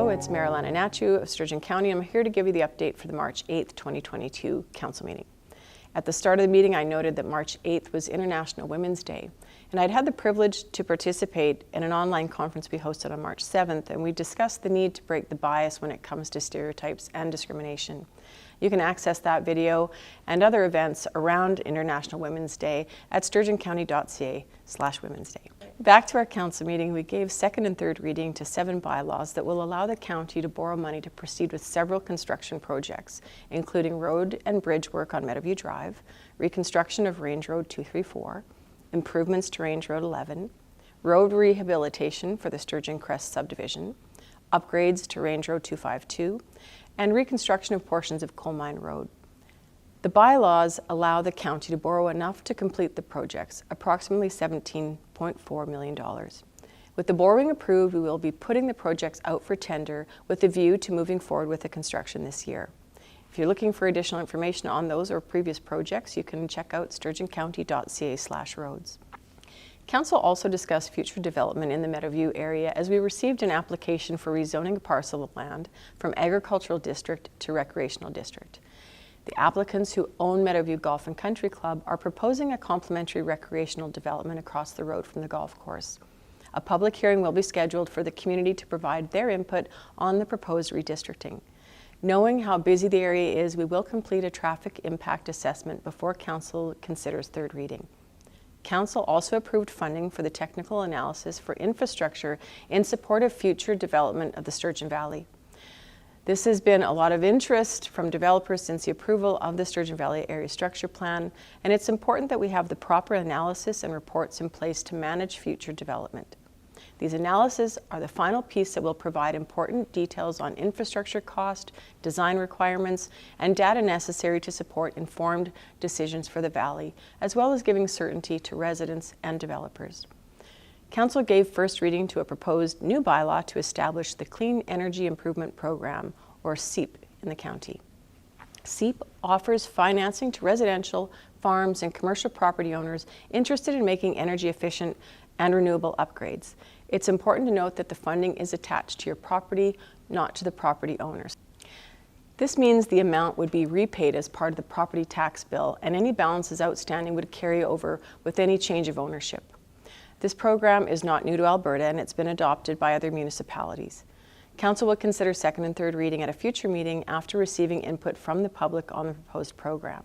Hello, it's Marilana Nachu of Sturgeon County. I'm here to give you the update for the March 8th, 2022 Council meeting. At the start of the meeting, I noted that March 8th was International Women's Day, and I'd had the privilege to participate in an online conference we hosted on March 7th, and we discussed the need to break the bias when it comes to stereotypes and discrimination. You can access that video and other events around International Women's Day at sturgeoncounty.ca/Women's Day. Back to our council meeting, we gave second and third reading to 7 bylaws that will allow the county to borrow money to proceed with several construction projects, including road and bridge work on Meadowview Drive, reconstruction of Range Road 234, improvements to Range Road 11, road rehabilitation for the Sturgeon Crest subdivision, upgrades to Range Road 252, and reconstruction of portions of Coal Mine Road. The bylaws allow the county to borrow enough to complete the projects, approximately $17.4 million. With the borrowing approved, we will be putting the projects out for tender with a view to moving forward with the construction this year. If you're looking for additional information on those or previous projects, you can check out sturgeoncounty.ca/roads. Council also discussed future development in the Meadowview area as we received an application for rezoning a parcel of land from agricultural district to recreational district. The applicants, who own Meadowview Golf and Country Club, are proposing a complementary recreational development across the road from the golf course. A public hearing will be scheduled for the community to provide their input on the proposed redistricting. Knowing how busy the area is, we will complete a traffic impact assessment before Council considers third reading. Council also approved funding for the technical analysis for infrastructure in support of future development of the Sturgeon Valley. This has been a lot of interest from developers since the approval of the Sturgeon Valley Area Structure Plan, and it's important that we have the proper analysis and reports in place to manage future development. These analyses are the final piece that will provide important details on infrastructure cost, design requirements, and data necessary to support informed decisions for the valley, as well as giving certainty to residents and developers. Council gave first reading to a proposed new bylaw to establish the Clean Energy Improvement Program, or CEIP, in the county. CEIP offers financing to residential, farms, and commercial property owners interested in making energy efficient and renewable upgrades. It's important to note that the funding is attached to your property, not to the property owners. This means the amount would be repaid as part of the property tax bill, and any balances outstanding would carry over with any change of ownership. This program is not new to Alberta, and it's been adopted by other municipalities. Council will consider second and third reading at a future meeting after receiving input from the public on the proposed program.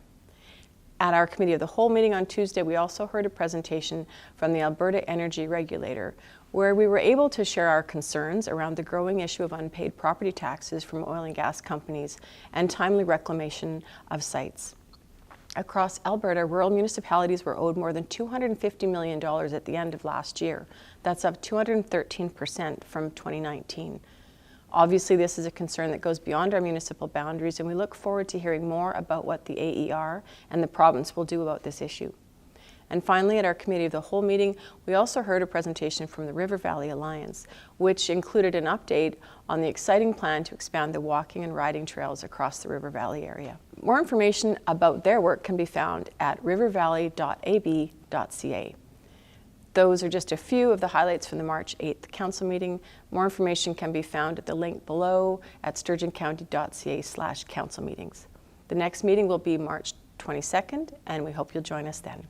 At our Committee of the Whole meeting on Tuesday, we also heard a presentation from the Alberta Energy Regulator, where we were able to share our concerns around the growing issue of unpaid property taxes from oil and gas companies and timely reclamation of sites. Across Alberta, rural municipalities were owed more than $250 million at the end of last year. That's up 213% from 2019. Obviously, this is a concern that goes beyond our municipal boundaries, and we look forward to hearing more about what the AER and the province will do about this issue. And finally, at our Committee of the Whole meeting, we also heard a presentation from the River Valley Alliance, which included an update on the exciting plan to expand the walking and riding trails across the River Valley area. More information about their work can be found at rivervalley.ab.ca. Those are just a few of the highlights from the March 8th Council meeting. More information can be found at the link below at sturgeoncounty.ca/council meetings. The next meeting will be March 22nd, and we hope you'll join us then.